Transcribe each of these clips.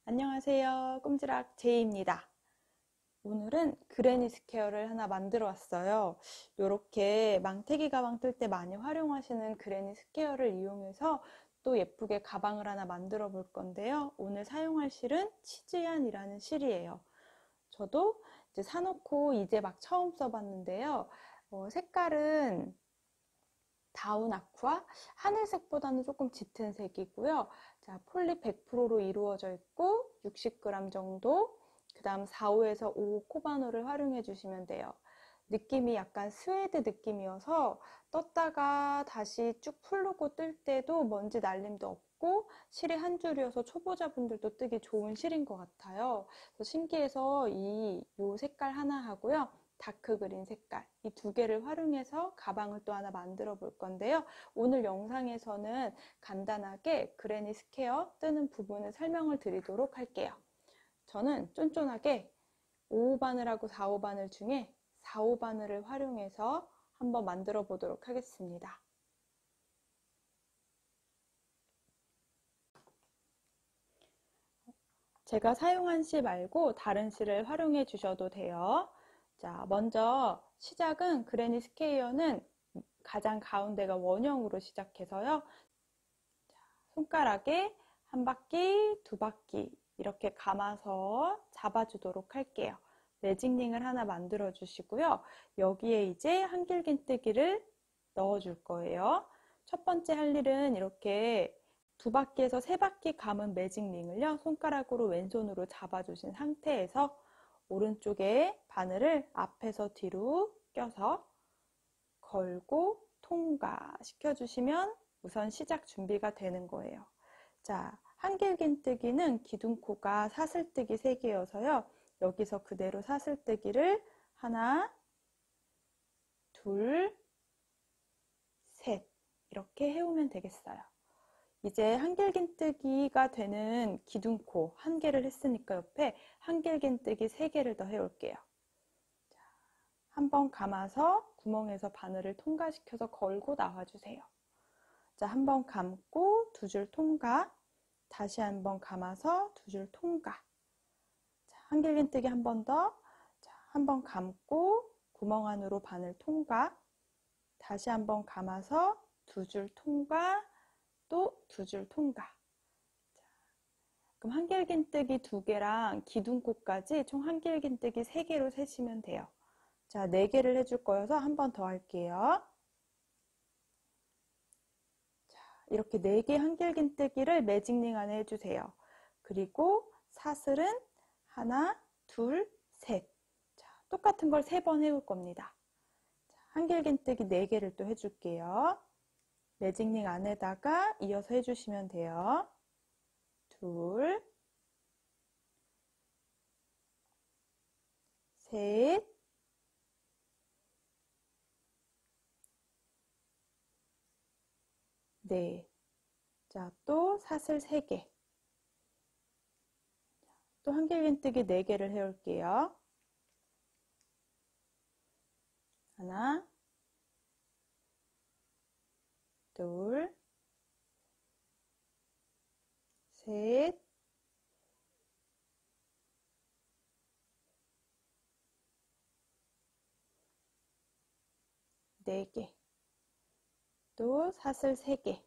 안녕하세요. 꼼지락 제이입니다. 오늘은 그레니 스퀘어를 하나 만들어 왔어요. 이렇게 망태기 가방 뜰 때 많이 활용하시는 그레니 스퀘어를 이용해서 또 예쁘게 가방을 하나 만들어 볼 건데요. 오늘 사용할 실은 치즈얀이라는 실이에요. 저도 이제 사놓고 이제 막 처음 써봤는데요. 색깔은 다운 아쿠아, 하늘색보다는 조금 짙은 색이고요. 자, 폴리 100%로 이루어져 있고 60g 정도, 그 다음 4호에서 5호 코바늘을 활용해 주시면 돼요. 느낌이 약간 스웨드 느낌이어서 떴다가 다시 쭉 풀르고 뜰 때도 먼지 날림도 없고 실이 한 줄이어서 초보자분들도 뜨기 좋은 실인 것 같아요. 그래서 신기해서 요 색깔 하나 하고요. 다크 그린 색깔, 이 두 개를 활용해서 가방을 또 하나 만들어 볼 건데요. 오늘 영상에서는 간단하게 그레니 스퀘어 뜨는 부분을 설명을 드리도록 할게요. 저는 쫀쫀하게 5호 바늘하고 4호 바늘 중에 4호 바늘을 활용해서 한번 만들어 보도록 하겠습니다. 제가 사용한 실 말고 다른 실을 활용해 주셔도 돼요. 자, 먼저 시작은 그레니 스퀘어는 가장 가운데가 원형으로 시작해서요. 손가락에 한 바퀴, 두 바퀴 이렇게 감아서 잡아주도록 할게요. 매직링을 하나 만들어 주시고요. 여기에 이제 한길긴뜨기를 넣어 줄 거예요. 첫 번째 할 일은 이렇게 두 바퀴에서 세 바퀴 감은 매직링을요. 손가락으로 왼손으로 잡아주신 상태에서 오른쪽에 바늘을 앞에서 뒤로 껴서 걸고 통과시켜 주시면 우선 시작 준비가 되는 거예요. 자, 한길긴뜨기는 기둥코가 사슬뜨기 3개여서요. 여기서 그대로 사슬뜨기를 하나, 둘, 셋 이렇게 해오면 되겠어요. 이제 한길긴뜨기가 되는 기둥코 1개를 했으니까 옆에 한길긴뜨기 3개를 더 해올게요. 한번 감아서 구멍에서 바늘을 통과시켜서 걸고 나와주세요. 자, 한번 감고 두 줄 통과, 다시 한번 감아서 두 줄 통과. 자, 한길긴뜨기 한 번 더. 자, 한번 감고 구멍 안으로 바늘 통과, 다시 한번 감아서 두 줄 통과, 또 두 줄 통과. 자, 그럼 한길긴뜨기 2개랑 기둥코까지 총 한길긴뜨기 3개로 세시면 돼요. 자, 4개를 해줄 거여서 한 번 더 할게요. 자, 이렇게 4개 한길긴뜨기를 매직링 안에 해주세요. 그리고 사슬은 하나, 둘, 셋. 자, 똑같은 걸 3번 해올 겁니다. 자, 한길긴뜨기 4개를 또 해줄게요. 매직링 안에다가 이어서 해주시면 돼요. 둘, 셋, 네. 자, 또 사슬 3개. 또 한길긴뜨기 4개를 해올게요. 하나, 둘, 셋, 네 개. 또 사슬 3개.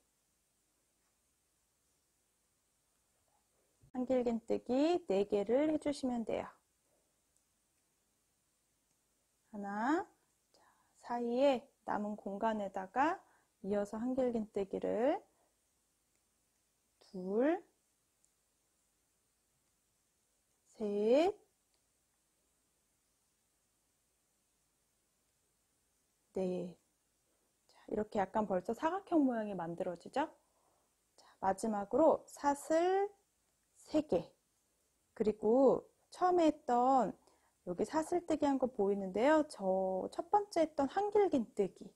한길긴뜨기 4개를 해주시면 돼요. 하나, 자, 사이에 남은 공간에다가 이어서 한길긴뜨기를 둘, 셋, 넷. 자, 이렇게 약간 벌써 사각형 모양이 만들어지죠? 자, 마지막으로 사슬 3개. 그리고 처음에 했던 여기 사슬뜨기 한 거 보이는데요. 저 첫 번째 했던 한길긴뜨기.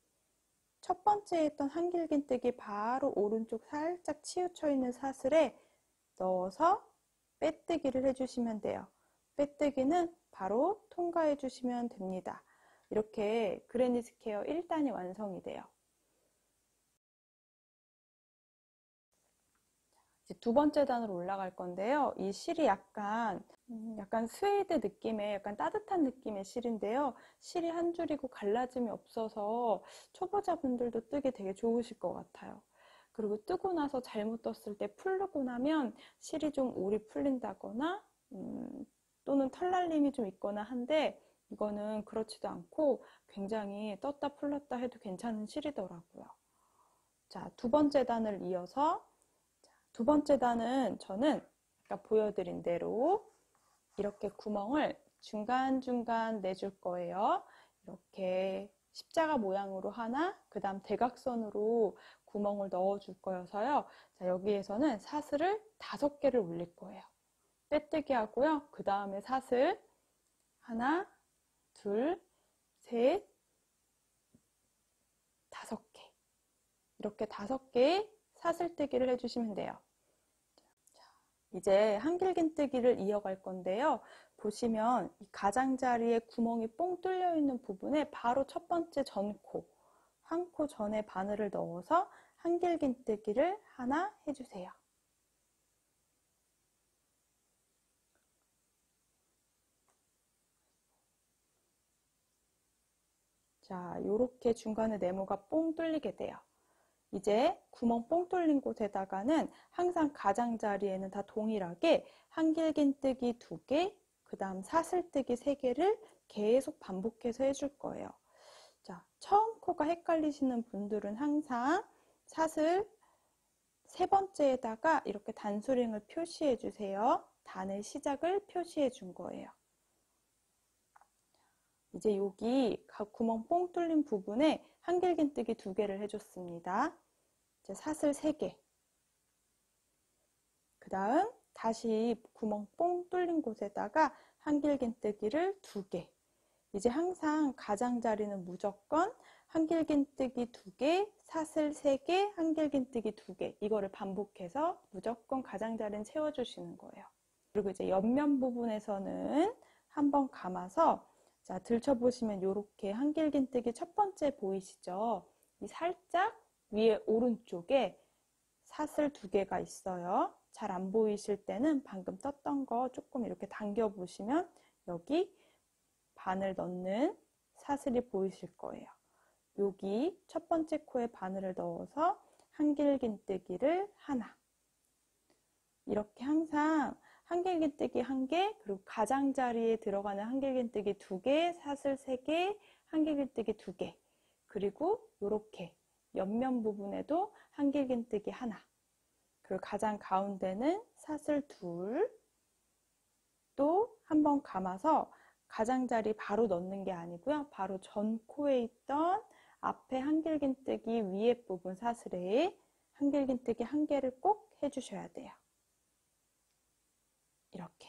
첫 번째 했던 한길긴뜨기 바로 오른쪽 살짝 치우쳐 있는 사슬에 넣어서 빼뜨기를 해주시면 돼요. 빼뜨기는 바로 통과해 주시면 됩니다. 이렇게 그레니 스퀘어 1단이 완성이 돼요. 이제 두 번째 단으로 올라갈 건데요. 이 실이 약간 스웨이드 느낌의 약간 따뜻한 느낌의 실인데요. 실이 한 줄이고 갈라짐이 없어서 초보자분들도 뜨기 되게 좋으실 것 같아요. 그리고 뜨고 나서 잘못 떴을 때 풀르고 나면 실이 좀 올이 풀린다거나 또는 털날림이 좀 있거나 한데, 이거는 그렇지도 않고 굉장히 떴다 풀렸다 해도 괜찮은 실이더라고요. 자, 두 번째 단을 이어서, 두 번째 단은 저는 아까 보여드린 대로 이렇게 구멍을 중간중간 내줄 거예요. 이렇게 십자가 모양으로 하나, 그 다음 대각선으로 구멍을 넣어줄 거여서요. 자, 여기에서는 사슬을 5개를 올릴 거예요. 빼뜨기 하고요. 그 다음에 사슬 하나, 둘, 셋, 5개. 이렇게 5개의 사슬뜨기를 해주시면 돼요. 이제 한길긴뜨기를 이어갈 건데요. 보시면 이 가장자리에 구멍이 뽕 뚫려 있는 부분에 바로 첫 번째 전코, 한 코 전에 바늘을 넣어서 한길긴뜨기를 하나 해주세요. 자, 요렇게 중간에 네모가 뽕 뚫리게 돼요. 이제 구멍 뽕 뚫린 곳에다가는 항상 가장자리에는 다 동일하게 한길긴뜨기 2개, 그 다음 사슬뜨기 3개를 계속 반복해서 해줄 거예요. 자, 처음 코가 헷갈리시는 분들은 항상 사슬 3번째에다가 이렇게 단수링을 표시해 주세요. 단의 시작을 표시해 준 거예요. 이제 여기 구멍 뽕 뚫린 부분에 한길긴뜨기 2개를 해줬습니다. 이제 사슬 3개. 그 다음 다시 구멍 뽕 뚫린 곳에다가 한길긴뜨기를 2개. 이제 항상 가장자리는 무조건 한길긴뜨기 2개, 사슬 3개, 한길긴뜨기 2개. 이거를 반복해서 무조건 가장자리는 채워주시는 거예요. 그리고 이제 옆면 부분에서는 한번 감아서, 자, 들춰보시면 이렇게 한길긴뜨기 첫 번째 보이시죠? 이 살짝 위에 오른쪽에 사슬 2개가 있어요. 잘 안 보이실 때는 방금 떴던 거 조금 이렇게 당겨 보시면 여기 바늘 넣는 사슬이 보이실 거예요. 여기 첫 번째 코에 바늘을 넣어서 한길긴뜨기를 하나. 이렇게 항상 한길긴뜨기 1개, 그리고 가장자리에 들어가는 한길긴뜨기 2개, 사슬 3개, 한길긴뜨기 2개, 그리고 이렇게 옆면 부분에도 한길긴뜨기 하나, 그리고 가장 가운데는 사슬 2, 또 한번 감아서 가장자리 바로 넣는 게 아니고요. 바로 전 코에 있던 앞에 한길긴뜨기 위에 부분 사슬에 한길긴뜨기 1개를 꼭 해주셔야 돼요. 이렇게.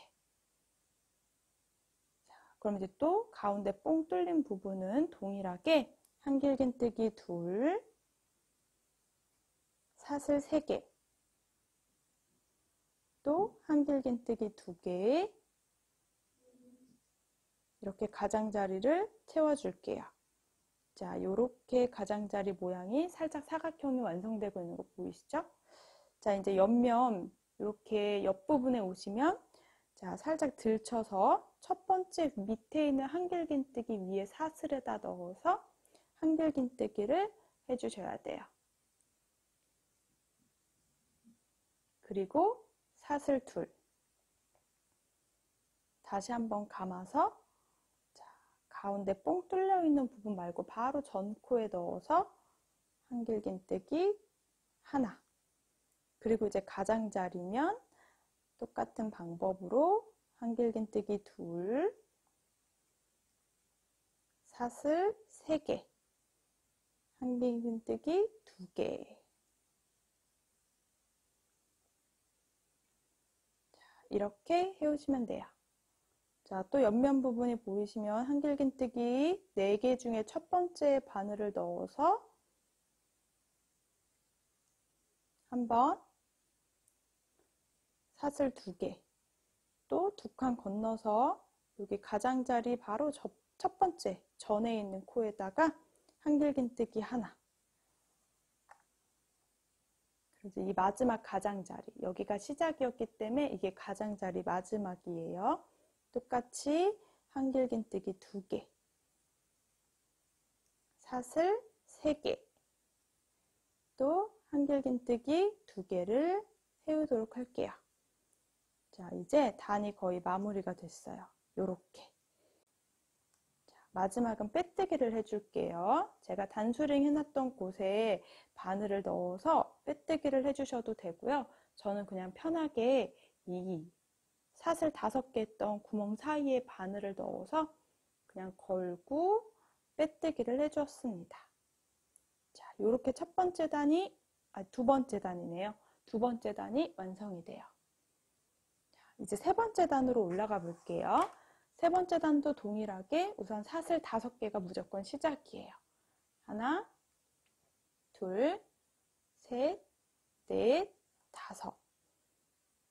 자, 그럼 이제 또 가운데 뽕 뚫린 부분은 동일하게 한길긴뜨기 2, 사슬 3개, 또 한길긴뜨기 2개, 이렇게 가장자리를 채워줄게요. 자, 요렇게 가장자리 모양이 살짝 사각형이 완성되고 있는 거 보이시죠? 자, 이제 옆면 이렇게 옆부분에 오시면, 자, 살짝 들쳐서 첫 번째 밑에 있는 한길긴뜨기 위에 사슬에다 넣어서 한길긴뜨기를 해주셔야 돼요. 그리고 사슬 2. 다시 한번 감아서, 자, 가운데 뽕 뚫려 있는 부분 말고 바로 전 코에 넣어서 한길긴뜨기 하나. 그리고 이제 가장자리면 똑같은 방법으로 한길긴뜨기 2, 사슬 3개, 한길긴뜨기 2개. 이렇게 해오시면 돼요. 자, 또 옆면 부분이 보이시면 한길긴뜨기 4개 중에 첫 번째 바늘을 넣어서 한번 사슬 2개, 또 2칸 건너서 여기 가장자리 바로 첫 번째 전에 있는 코에다가 한길긴뜨기 하나, 이제 이 마지막 가장자리, 여기가 시작이었기 때문에 이게 가장자리 마지막이에요. 똑같이 한길긴뜨기 2개, 사슬 3개, 또 한길긴뜨기 2개를 세우도록 할게요. 자, 이제 단이 거의 마무리가 됐어요. 요렇게. 자, 마지막은 빼뜨기를 해줄게요. 제가 단수링 해놨던 곳에 바늘을 넣어서 빼뜨기를 해주셔도 되고요. 저는 그냥 편하게 이 사슬 5개 했던 구멍 사이에 바늘을 넣어서 그냥 걸고 빼뜨기를 해주었습니다. 자, 요렇게 첫 번째 단이, 두 번째 단이네요. 두 번째 단이 완성이 돼요. 이제 세 번째 단으로 올라가 볼게요. 세 번째 단도 동일하게 우선 사슬 5개가 무조건 시작이에요. 하나, 둘, 셋, 넷, 5.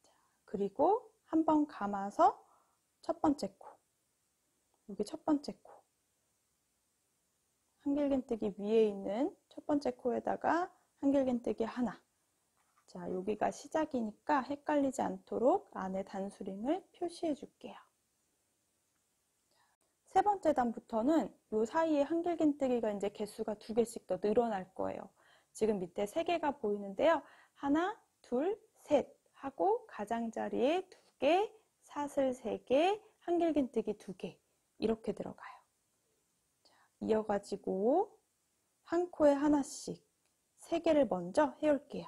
자, 그리고 한 번 감아서 첫 번째 코, 여기 첫 번째 코, 한길긴뜨기 위에 있는 첫 번째 코에다가 한길긴뜨기 하나. 자, 여기가 시작이니까 헷갈리지 않도록 안에 단수링을 표시해 줄게요. 세 번째 단부터는 이 사이에 한길긴뜨기가 이제 개수가 2개씩 더 늘어날 거예요. 지금 밑에 3개가 보이는데요. 하나, 둘, 셋 하고 가장자리에 2개, 사슬 3개, 한길긴뜨기 2개 이렇게 들어가요. 자, 이어가지고 한 코에 하나씩 3개를 먼저 해올게요.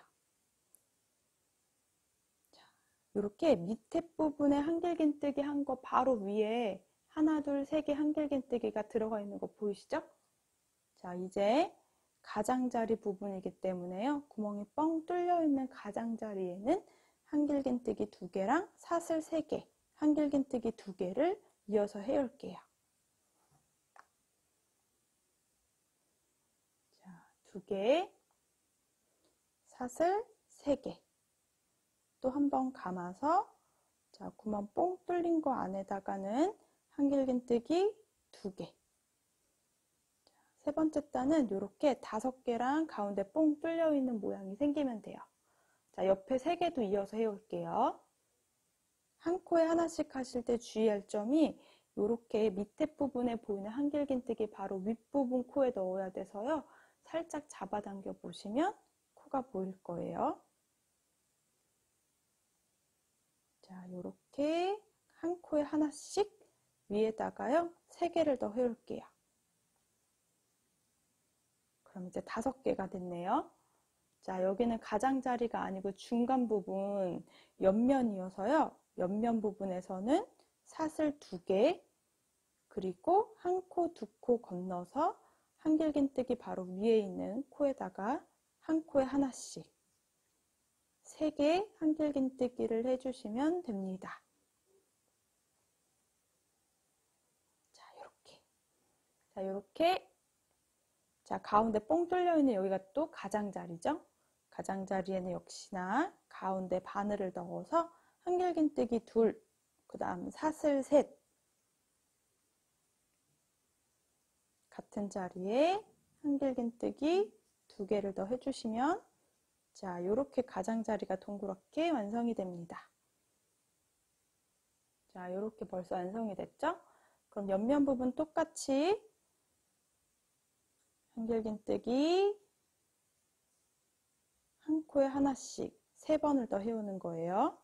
이렇게 밑에 부분에 한길긴뜨기 한 거 바로 위에 하나, 둘, 3개 한길긴뜨기가 들어가 있는 거 보이시죠? 자, 이제 가장자리 부분이기 때문에요. 구멍이 뻥 뚫려 있는 가장자리에는 한길긴뜨기 2개랑 사슬 3개, 한길긴뜨기 2개를 이어서 해올게요. 자, 2개, 사슬 3개. 또 한 번 감아서 자, 구멍 뽕 뚫린 거 안에다가는 한길긴뜨기 2개. 세 번째 단은 이렇게 5개랑 가운데 뽕 뚫려 있는 모양이 생기면 돼요. 자, 옆에 3개도 이어서 해올게요. 한 코에 하나씩 하실 때 주의할 점이 이렇게 밑에 부분에 보이는 한길긴뜨기 바로 윗부분 코에 넣어야 돼서요. 살짝 잡아당겨 보시면 코가 보일 거예요. 자, 이렇게 한 코에 하나씩 위에다가요 3개를 더 해올게요. 그럼 이제 5개가 됐네요. 자, 여기는 가장자리가 아니고 중간 부분 옆면이어서요. 옆면 부분에서는 사슬 2개, 그리고 한 코, 2코 건너서 한길긴뜨기 바로 위에 있는 코에다가 한 코에 하나씩 3개 한길긴뜨기를 해주시면 됩니다. 자, 이렇게. 자, 이렇게. 자, 가운데 뽕 뚫려 있는 여기가 또 가장자리죠. 가장자리에는 역시나 가운데 바늘을 넣어서 한길긴뜨기 2, 그 다음 사슬 3, 같은 자리에 한길긴뜨기 2개를 더 해주시면 자, 이렇게 가장자리가 동그랗게 완성이 됩니다. 자, 이렇게 벌써 완성이 됐죠? 그럼 옆면 부분 똑같이 한길긴뜨기 한 코에 하나씩 3번을 더 해오는 거예요.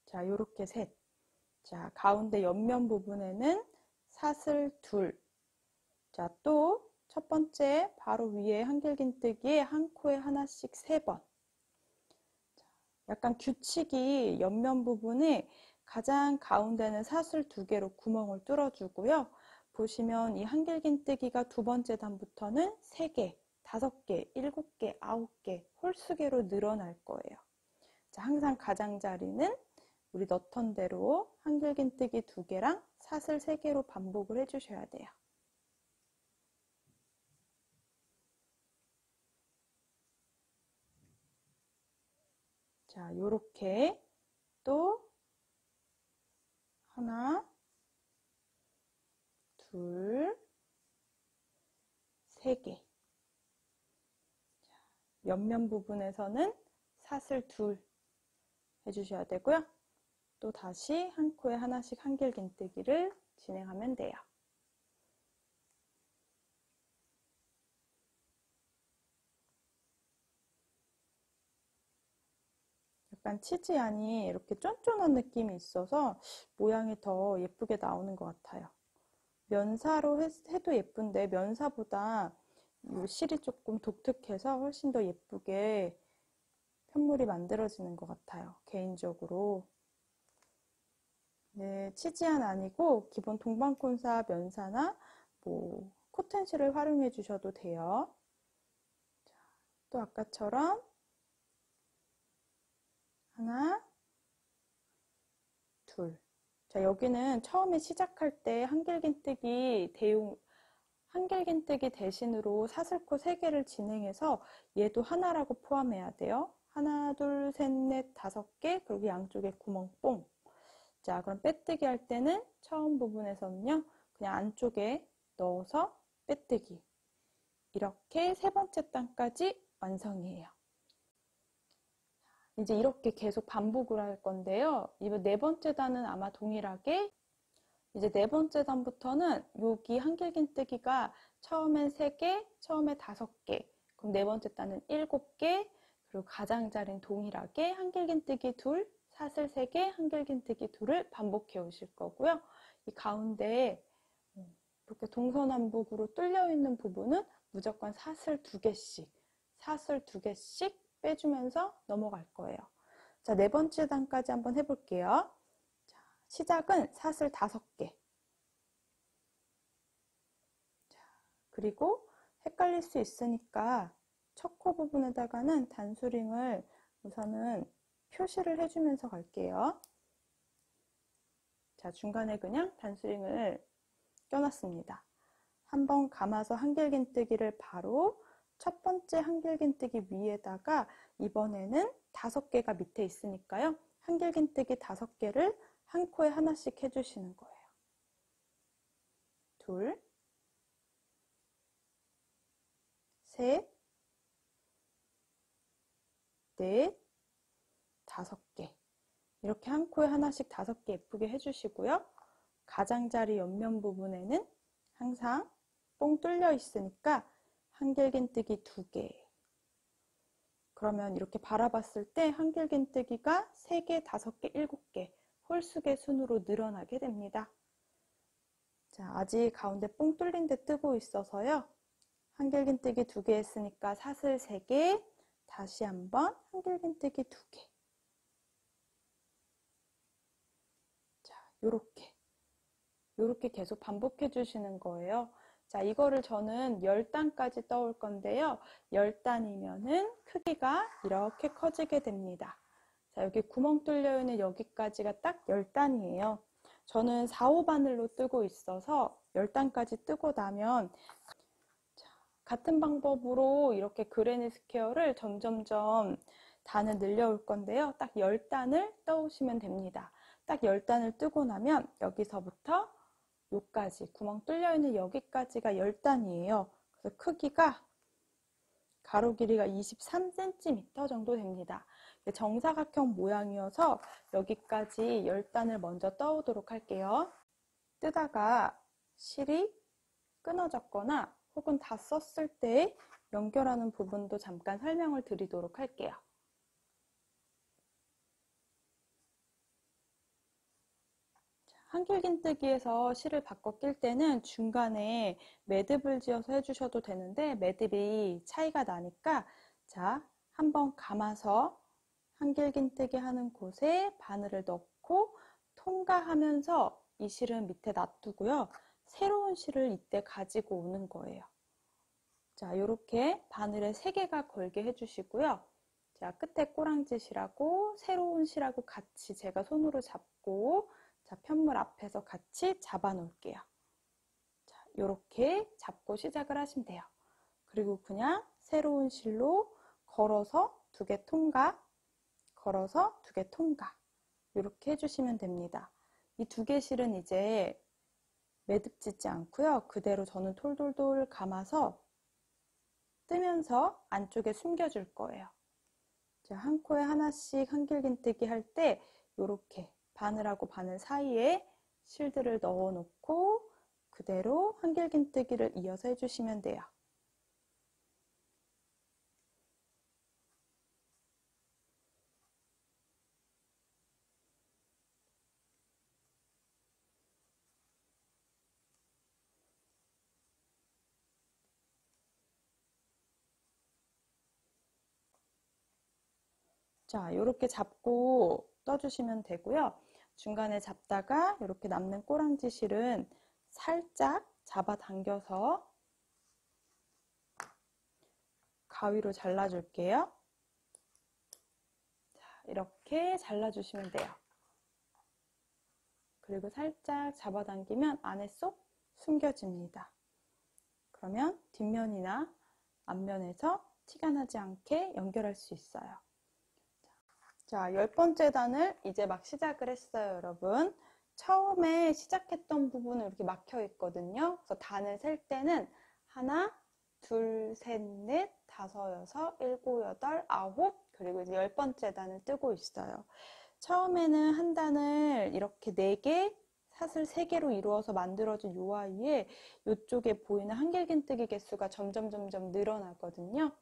자, 요렇게 셋. 자, 가운데 옆면 부분에는 사슬 2. 자, 또 첫 번째 바로 위에 한길긴뜨기에 한 코에 하나씩 3번. 자, 약간 규칙이 옆면 부분에 가장 가운데는 사슬 2개로 구멍을 뚫어주고요. 보시면 이 한길긴뜨기가 두 번째 단부터는 3개, 5개, 7개, 9개 홀수개로 늘어날 거예요. 자, 항상 가장자리는 우리 넣던 대로 한길긴뜨기 2개랑 사슬 3개로 반복을 해주셔야 돼요. 자, 요렇게 또 하나, 둘, 3개. 옆면 부분에서는 사슬 2 해주셔야 되고요. 또 다시 한 코에 하나씩 한길긴뜨기를 진행하면 돼요. 약간 치즈안이 이렇게 쫀쫀한 느낌이 있어서 모양이 더 예쁘게 나오는 것 같아요. 면사로 해도 예쁜데 면사보다 이 실이 조금 독특해서 훨씬 더 예쁘게 편물이 만들어지는 것 같아요. 개인적으로. 네, 치즈안 아니고 기본 동방콘사 면사나 뭐 코튼실을 활용해 주셔도 돼요. 자, 또 아까처럼 하나, 둘. 자, 여기는 처음에 시작할 때 한길긴뜨기 대신으로 사슬코 3개를 진행해서 얘도 하나라고 포함해야 돼요. 하나, 둘, 셋, 넷, 5개, 그리고 양쪽에 구멍 뽕. 자, 그럼 빼뜨기 할 때는 처음 부분에서는요, 그냥 안쪽에 넣어서 빼뜨기. 이렇게 3번째 단까지 완성이에요. 이제 이렇게 계속 반복을 할 건데요. 이번 4번째 단은 아마 동일하게 이제 4번째 단부터는 여기 한길긴뜨기가 처음엔 3개, 처음에 5개, 그럼 4번째 단은 7개, 그리고 가장자리는 동일하게 한길긴뜨기 2, 사슬 3개, 한길긴뜨기 2를 반복해 오실 거고요. 이 가운데 이렇게 동서남북으로 뚫려 있는 부분은 무조건 사슬 2개씩, 사슬 2개씩 빼주면서 넘어갈 거예요. 자, 4번째 단까지 한번 해볼게요. 자, 시작은 사슬 5개. 자, 그리고 헷갈릴 수 있으니까 첫 코 부분에다가는 단수링을 우선은 표시를 해주면서 갈게요. 자, 중간에 그냥 단수링을 껴놨습니다. 한번 감아서 한길긴뜨기를 바로 첫 번째 한길긴뜨기 위에다가 이번에는 5개가 밑에 있으니까요. 한길긴뜨기 5개를 한 코에 하나씩 해주시는 거예요. 둘, 셋, 넷, 5개. 이렇게 한 코에 하나씩 5개 예쁘게 해주시고요. 가장자리 옆면 부분에는 항상 뽕 뚫려 있으니까 한길긴뜨기 2개. 그러면 이렇게 바라봤을 때 한길긴뜨기가 3개, 5개, 7개 홀수의 순으로 늘어나게 됩니다. 자, 아직 가운데 뽕 뚫린 데 뜨고 있어서요. 한길긴뜨기 2개 했으니까 사슬 3개, 다시 한번 한길긴뜨기 2개. 자, 요렇게 계속 반복해 주시는 거예요. 자, 이거를 저는 10단까지 떠올 건데요. 10단이면은 크기가 이렇게 커지게 됩니다. 자, 여기 구멍 뚫려 있는 여기까지가 딱 10단이에요. 저는 4, 5바늘로 뜨고 있어서 10단까지 뜨고 나면 같은 방법으로 이렇게 그레니 스퀘어를 점점점 단을 늘려올 건데요. 딱 10단을 떠오시면 됩니다. 딱 10단을 뜨고 나면 여기서부터 여기까지 구멍 뚫려 있는 여기까지가 10단이에요. 그래서 크기가 가로 길이가 23cm 정도 됩니다. 정사각형 모양이어서 여기까지 10단을 먼저 떠오도록 할게요. 뜨다가 실이 끊어졌거나 혹은 다 썼을 때 연결하는 부분도 잠깐 설명을 드리도록 할게요. 한길긴뜨기에서 실을 바꿔 낄 때는 중간에 매듭을 지어서 해주셔도 되는데 매듭이 차이가 나니까 자, 한번 감아서 한길긴뜨기 하는 곳에 바늘을 넣고 통과하면서 이 실은 밑에 놔두고요. 새로운 실을 이때 가지고 오는 거예요. 자, 이렇게 바늘에 3개가 걸게 해주시고요. 자, 끝에 꼬랑지 실하고 새로운 실하고 같이 제가 손으로 잡고 자, 편물 앞에서 같이 잡아 놓을게요. 자, 이렇게 잡고 시작을 하시면 돼요. 그리고 그냥 새로운 실로 걸어서 2개 통과, 걸어서 2개 통과 이렇게 해주시면 됩니다. 이 2개 실은 이제 매듭 짓지 않고요. 그대로 저는 톨톨톨 감아서 뜨면서 안쪽에 숨겨줄 거예요. 자, 한 코에 하나씩 한길긴뜨기 할 때 이렇게 바늘하고 바늘 사이에 실드를 넣어 놓고 그대로 한길긴뜨기를 이어서 해주시면 돼요. 자, 이렇게 잡고 떠주시면 되고요. 중간에 잡다가 이렇게 남는 꼬랑지 실은 살짝 잡아당겨서 가위로 잘라줄게요. 자, 이렇게 잘라주시면 돼요. 그리고 살짝 잡아당기면 안에 쏙 숨겨집니다. 그러면 뒷면이나 앞면에서 티가 나지 않게 연결할 수 있어요. 자, 10번째 단을 이제 막 시작을 했어요, 여러분. 처음에 시작했던 부분은 이렇게 막혀 있거든요. 그래서 단을 셀 때는 하나, 둘, 셋, 넷, 다섯, 여섯, 일곱, 여덟, 아홉, 그리고 이제 10번째 단을 뜨고 있어요. 처음에는 한 단을 이렇게 4개, 사슬 3개로 이루어서 만들어진 요 아이에 이쪽에 보이는 한길긴뜨기 개수가 점점 늘어나거든요.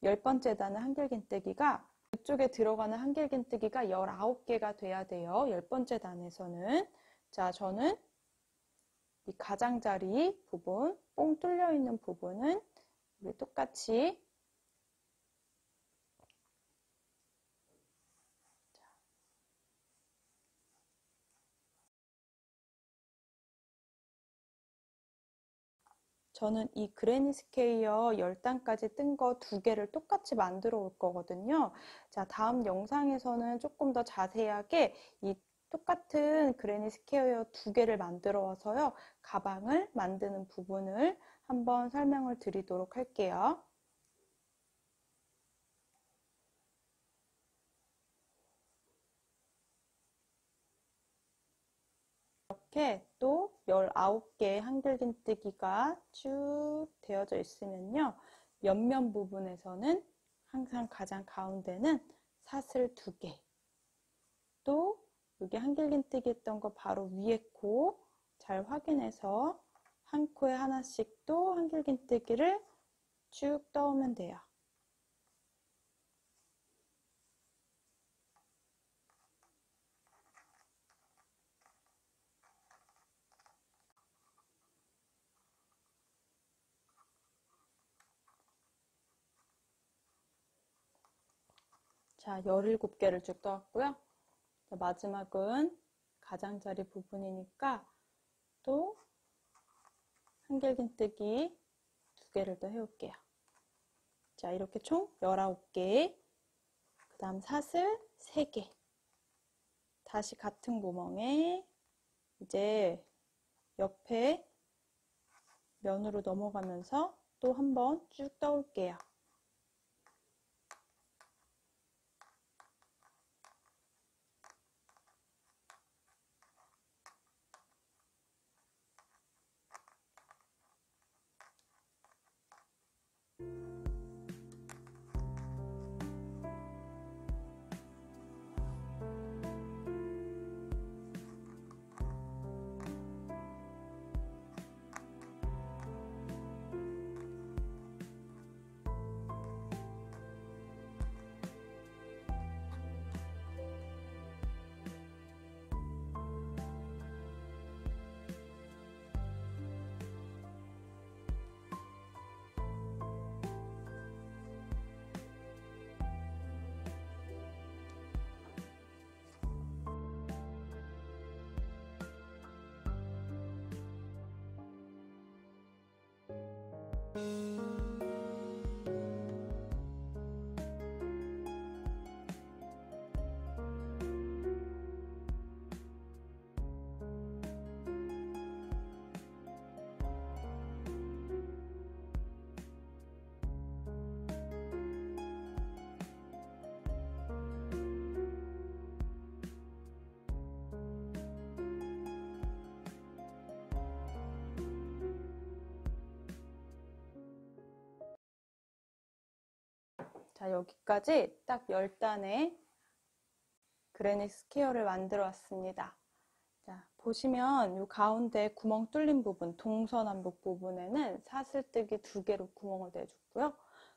10번째 단은 한길긴뜨기가 이쪽에 들어가는 한길긴뜨기가 19개가 돼야 돼요. 10번째 단에서는. 자, 저는 이 가장자리 부분, 뽕 뚫려 있는 부분은 우리 똑같이 저는 이 그레니 스퀘어 10단까지 뜬 거 2개를 똑같이 만들어 올 거거든요. 자, 다음 영상에서는 조금 더 자세하게 이 똑같은 그레니 스퀘어 2개를 만들어 와서요. 가방을 만드는 부분을 한번 설명을 드리도록 할게요. 이렇게 또 19개의 한길긴뜨기가 쭉 되어져 있으면요. 옆면 부분에서는 항상 가장 가운데는 사슬 2개. 또 여기 한길긴뜨기 했던 거 바로 위에 코 잘 확인해서 한 코에 하나씩 또 한길긴뜨기를 쭉 떠오면 돼요. 자, 17개를 쭉 떠왔고요. 자, 마지막은 가장자리 부분이니까 또 한길긴뜨기 2개를 더 해올게요. 자, 이렇게 총 19개, 그 다음 사슬 3개, 다시 같은 구멍에 이제 옆에 면으로 넘어가면서 또 한번 쭉 떠올게요. 자, 여기까지 딱 10단의 그레니 스퀘어를 만들어 왔습니다. 자, 보시면 이 가운데 구멍 뚫린 부분, 동서남북 부분에는 사슬뜨기 2개로 구멍을 내줬고요.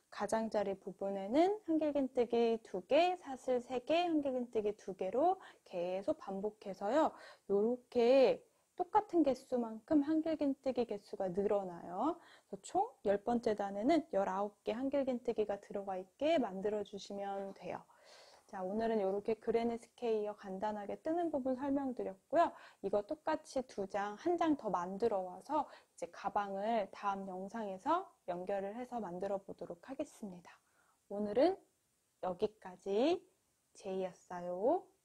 가장자리 부분에는 한길긴뜨기 2개, 사슬 3개, 한길긴뜨기 2개로 계속 반복해서요. 이렇게 똑같은 개수만큼 한길긴뜨기 개수가 늘어나요. 그래서 총 10번째 단에는 19개 한길긴뜨기가 들어가 있게 만들어 주시면 돼요. 자, 오늘은 이렇게 그레니 스퀘어 간단하게 뜨는 부분 설명드렸고요. 이거 똑같이 2장, 1장 더 만들어 와서 이제 가방을 다음 영상에서 연결을 해서 만들어 보도록 하겠습니다. 오늘은 여기까지 제이였어요.